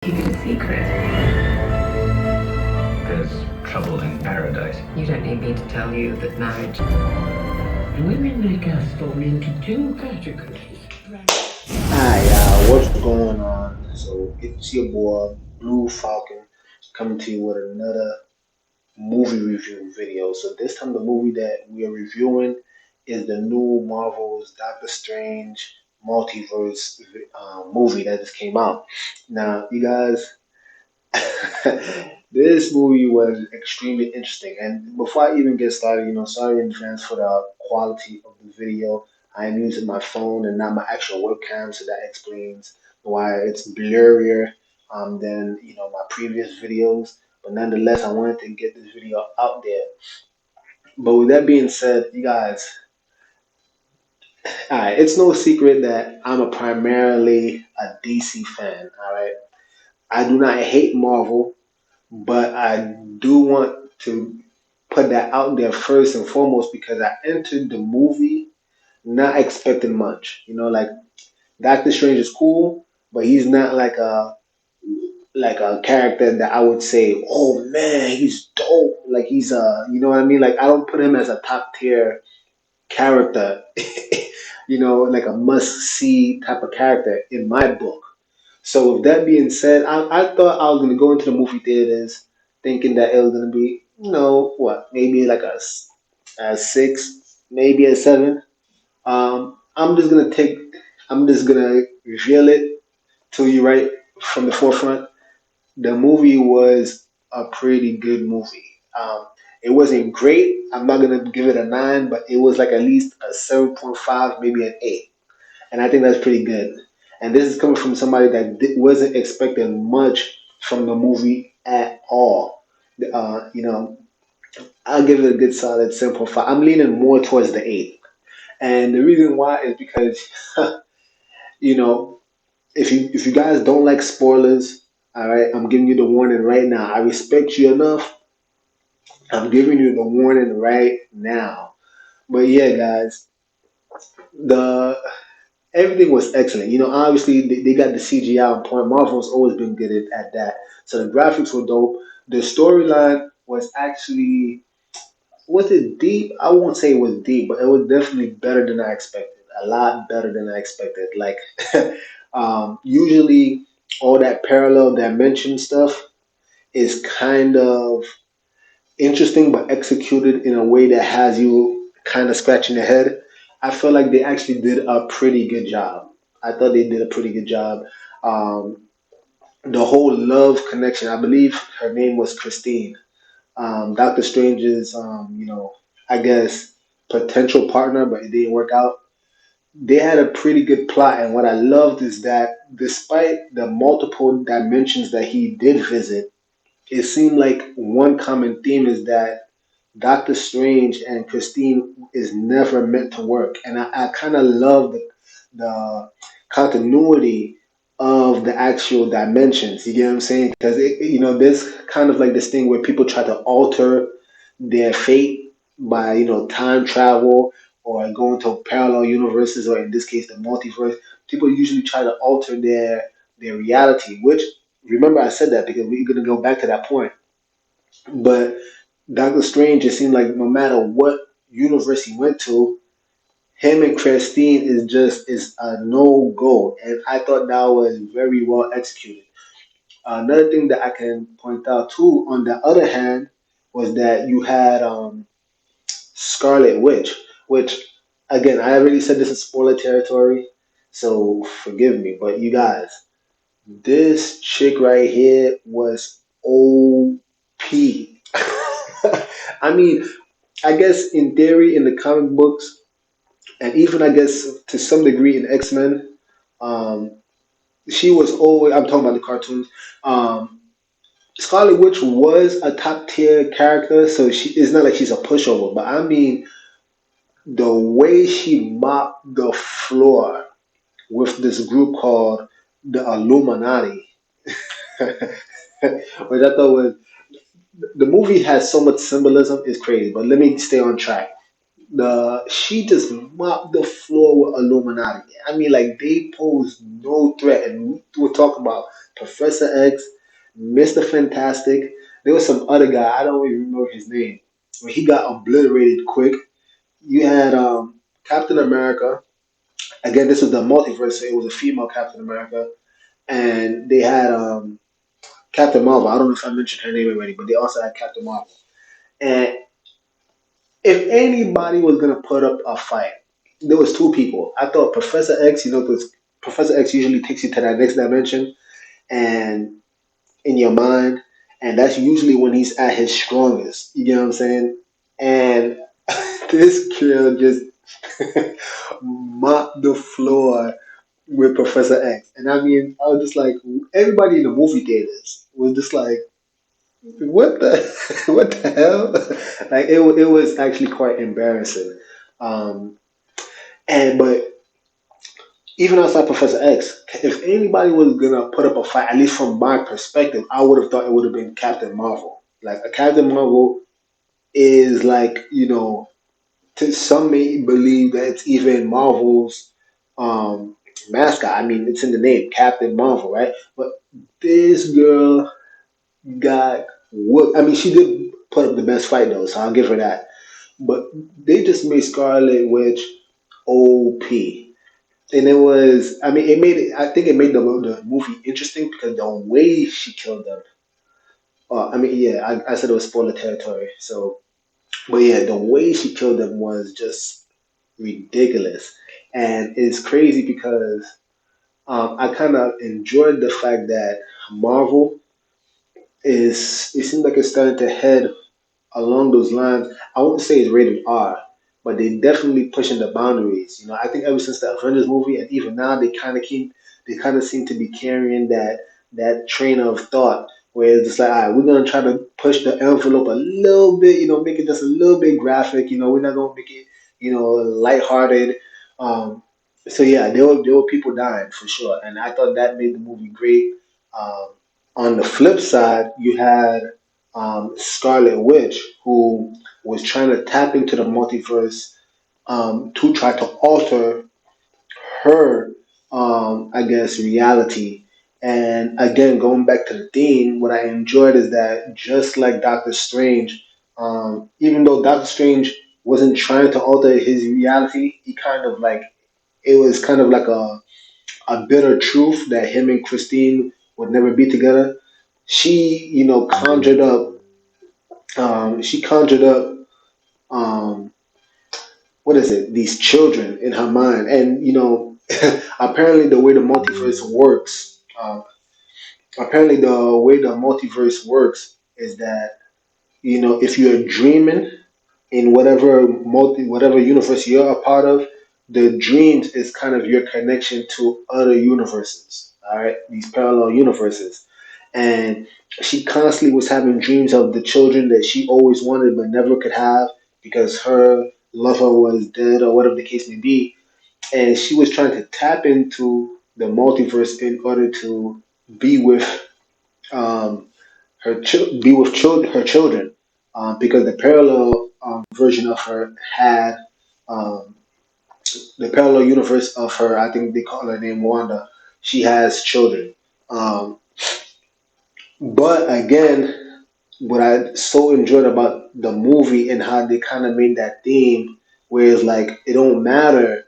Keep it a secret. There's trouble in paradise. You don't need me to tell you that marriage. Women make us fall into two categories. Hi, y'all. What's going on? So it's your boy Blue Falcon coming to you with another movie review video. So this time the movie that we are reviewing is the new Marvel's Doctor Strange Multiverse movie that just came out. Now, you guys, this movie was extremely interesting. And before I even get started, sorry in advance for the quality of the video. I'm using my phone and not my actual webcam, so that explains why it's blurrier than my previous videos. But nonetheless, I wanted to get this video out there. But with that being said, you guys, all right, it's no secret that I'm a primarily a DC fan. All right, I do not hate Marvel, but I do want to put that out there first and foremost because I entered the movie not expecting much. Like Doctor Strange is cool, but he's not like a character that I would say, oh man, he's dope. Like he's you know what I mean? Like I don't put him as a top tier character, like a must see type of character in my book. So with that being said, I thought I was gonna go into the movie theaters thinking that it was gonna be, maybe like a six, maybe a seven. I'm just gonna I'm just gonna reveal it to you right from the forefront. The movie was a pretty good movie. It wasn't great. I'm not gonna give it a nine, but it was like at least a 7.5, maybe an eight, and I think that's pretty good. And this is coming from somebody that wasn't expecting much from the movie at all. Uh, you know, I'll give it a good solid 7.5. I'm leaning more towards the eight, and the reason why is because you know if you guys don't like spoilers, all right, I'm giving you the warning right now. I respect you enough. I'm giving you the warning right now. But yeah, guys, the everything was excellent. Obviously they got the CGI on point. Marvel's always been good at that. So the graphics were dope. The storyline was actually was it deep? I won't say it was deep, but it was definitely better than I expected. A lot better than I expected. Like usually all that parallel dimension stuff is kind of interesting but executed in a way that has you kind of scratching your head. I feel like they actually did a pretty good job. I thought they did a pretty good job. Um, the whole love connection, I believe her name was Christine. Doctor Strange's, I guess, potential partner, but it didn't work out. They had a pretty good plot, and what I loved is that despite the multiple dimensions that he did visit, it seemed like one common theme is that Doctor Strange and Christine is never meant to work, and I kind of love the continuity of the actual dimensions. You get what I'm saying? Because there's kind of like this thing where people try to alter their fate by time travel or going to parallel universes, or in this case, the multiverse. People usually try to alter their reality. Which remember I said that because we're gonna go back to that point, but Doctor Strange, it seemed like no matter what universe he went to, him and Christine is a no go, and I thought that was very well executed. Another thing that I can point out too, on the other hand, was that you had Scarlet Witch, which again I already said this is spoiler territory, so forgive me, but you guys, this chick right here was OP. I mean, I guess in theory, in the comic books, and even I guess to some degree in X Men, um, she was always. I'm talking about the cartoons. Um, Scarlet Witch was a top tier character, so she it's not like she's a pushover. But I mean, the way she mopped the floor with this group called the Illuminati, which I thought was the movie has so much symbolism, is crazy. But let me stay on track. she just mopped the floor with Illuminati. I mean, like they posed no threat, and we were talking about Professor X, Mr. Fantastic. There was some other guy I don't even remember his name. When he got obliterated quick. You had Captain America. Again, this was the multiverse, so it was a female Captain America, and they had Captain Marvel. I don't know if I mentioned her name already, but they also had Captain Marvel. And if anybody was gonna put up a fight, there was two people. I thought Professor X, because Professor X usually takes you to that next dimension and in your mind, and that's usually when he's at his strongest. You get what I'm saying? And this girl just mopped the floor with Professor X. And I mean, I was just like, everybody in the movie theaters was just like, what the, what the hell? Like, it was actually quite embarrassing. Um, but even outside Professor X, if anybody was gonna put up a fight, at least from my perspective, I would have thought it would have been Captain Marvel. Like, a Captain Marvel is like, some may believe that it's even Marvel's mascot. I mean, it's in the name, Captain Marvel, right? But this girl got whooped. I mean, she did put up the best fight though, so I'll give her that. But they just made Scarlet Witch OP. And it was, I mean, I think it made the movie interesting because the way she killed them. I mean, yeah, I said it was spoiler territory. So, but yeah, the way she killed them was just ridiculous. And it's crazy because I kind of enjoyed the fact that Marvel it seems like it's starting to head along those lines. I won't say it's rated R, but they definitely pushing the boundaries. I think ever since the Avengers movie, and even now, they kind of seem to be carrying that train of thought where it's just like, all right, we're gonna try to push the envelope a little bit. Make it just a little bit graphic. We're not gonna make it, lighthearted. Um, so yeah, there were people dying for sure, and I thought that made the movie great. Um, on the flip side, you had Scarlet Witch, who was trying to tap into the multiverse to try to alter her, I guess, reality. And again, going back to the theme, what I enjoyed is that just like Doctor Strange, even though Doctor Strange wasn't trying to alter his reality, he kind of like it was kind of like a bitter truth that him and Christine would never be together. She, she conjured up um, what is it? These children in her mind, and apparently the way the multiverse works. Apparently the way the multiverse works is that if you're dreaming in whatever universe you're a part of, the dreams is kind of your connection to other universes. All right, these parallel universes, and she constantly was having dreams of the children that she always wanted but never could have because her lover was dead or whatever the case may be, and she was trying to tap into the multiverse in order to be with um, her children, because the parallel version of her had um, the parallel universe of her. I think they call her name Wanda. She has children, but again, what I so enjoyed about the movie and how they kind of made that theme, where it's like it don't matter.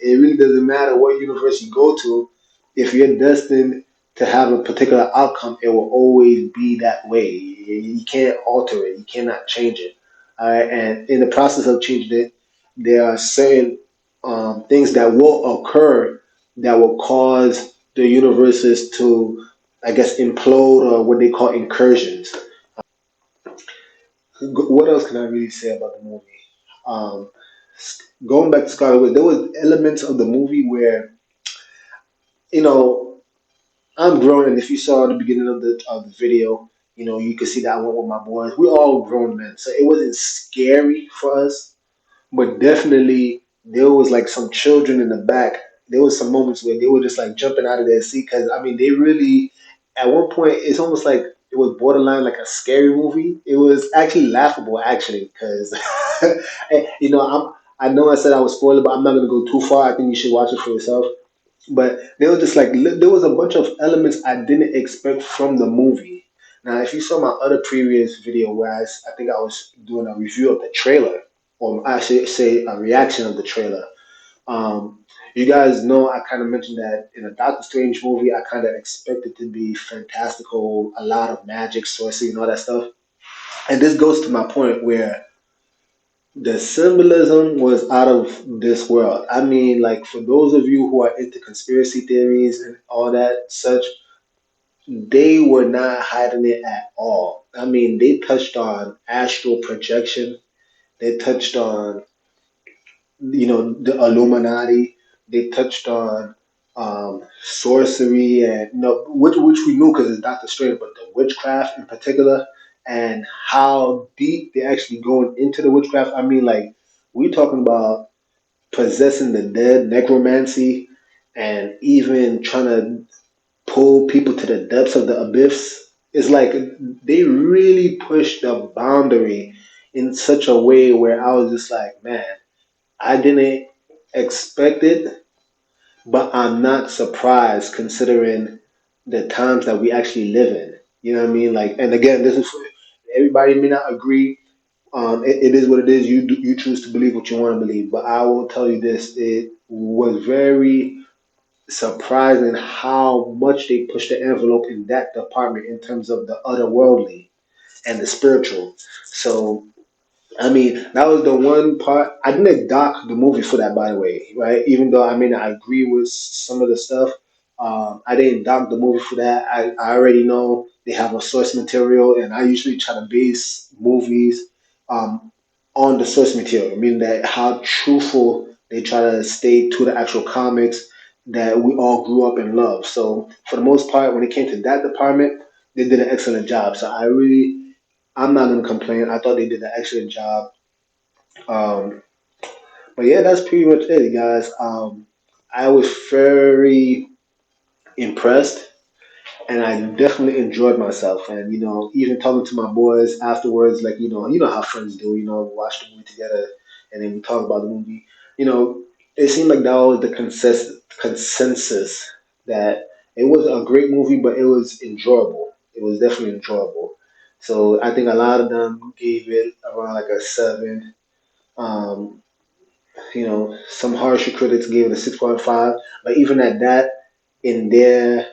It really doesn't matter what universe you go to. If you're destined to have a particular outcome, it will always be that way. You can't alter it. You cannot change it. All right? And in the process of changing it, there are certain things that will occur that will cause the universes to, I guess, implode or what they call incursions. What else can I really say about the movie? Um, Going back to Scarlet Witch, there was elements of the movie where you know, I'm grown, and if you saw the beginning of the video, you could see that I went with my boys. We're all grown men, so it wasn't scary for us, but definitely there was like some children in the back. There was some moments where they were just like jumping out of their seat because I mean they really, at one point, it's almost like it was borderline like a scary movie. It was actually laughable, actually, because I know I said I was spoiling, but I'm not gonna go too far. I think you should watch it for yourself. But there was just like there was a bunch of elements I didn't expect from the movie. Now, if you saw my other previous video where I think I was doing a review of the trailer, or I should say a reaction of the trailer. You guys know I kind of mentioned that in a Doctor Strange movie, I kind of expected to be fantastical, a lot of magic, sorcery, and all that stuff. And this goes to my point where the symbolism was out of this world. I mean, like for those of you who are into conspiracy theories and all that such, they were not hiding it at all. I mean, they touched on astral projection. They touched on the Illuminati. They touched on sorcery and which we knew because it's Doctor Strange, but the witchcraft in particular and how deep they actually going into the witchcraft. I mean, like we talking about possessing the dead, necromancy, and even trying to pull people to the depths of the abyss. It's like they really pushed the boundary in such a way where I was just like, man, I didn't expect it, but I'm not surprised considering the times that we actually live in. You know what I mean? Like, and again, this is everybody may not agree. It is what it is. You choose to believe what you want to believe, but I will tell you this: it was very surprising how much they pushed the envelope in that department in terms of the otherworldly and the spiritual. So I mean, that was the one part. I didn't dock the movie for that, by the way, right? Even though I mean, I agree with some of the stuff. I didn't dock the movie for that. I already know they have a source material, and I usually try to base movies um, on the source material, meaning that how truthful they try to stay to the actual comics that we all grew up and love. So, for the most part, when it came to that department, they did an excellent job. So, I'm not gonna complain. I thought they did an excellent job. Um, but yeah, that's pretty much it, guys. I was very impressed, and I definitely enjoyed myself. And even talking to my boys afterwards, like how friends do. Watch the movie together, and then we talk about the movie. You know, it seemed like that was the consensus that it was a great movie, but it was enjoyable. It was definitely enjoyable. So I think a lot of them gave it around like a 7. Um, some harsher critics gave it a 6.5, but even at that, in their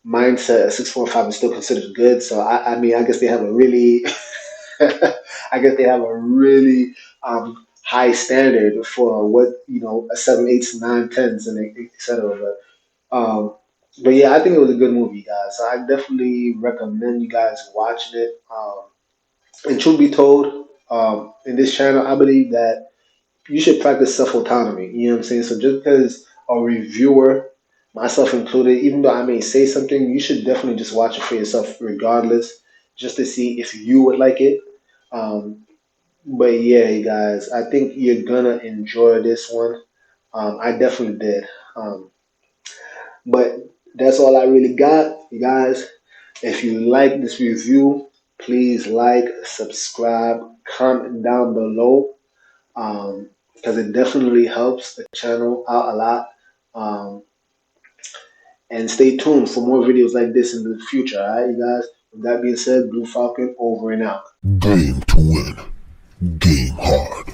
mindset, a 6.5 is still considered good. So I mean, I guess they have a really, I guess they have a really high standard for what a 7, 8s, 9, 10s, and etc. But yeah, I think it was a good movie, guys. So I definitely recommend you guys watching it. And truth be told, in this channel, I believe that you should practice self autonomy. You know what I'm saying? So just because a reviewer, myself included, even though I may say something, you should definitely just watch it for yourself, regardless, just to see if you would like it. Um, but yeah, you guys, I think you're gonna enjoy this one. I definitely did. But that's all I really got, you guys. If you like this review, please like, subscribe, comment down below because it definitely helps the channel out a lot. Um, and stay tuned for more videos like this in the future. All right, you guys. With that being said, Blue Falcon over and out. Game to win. Game hard.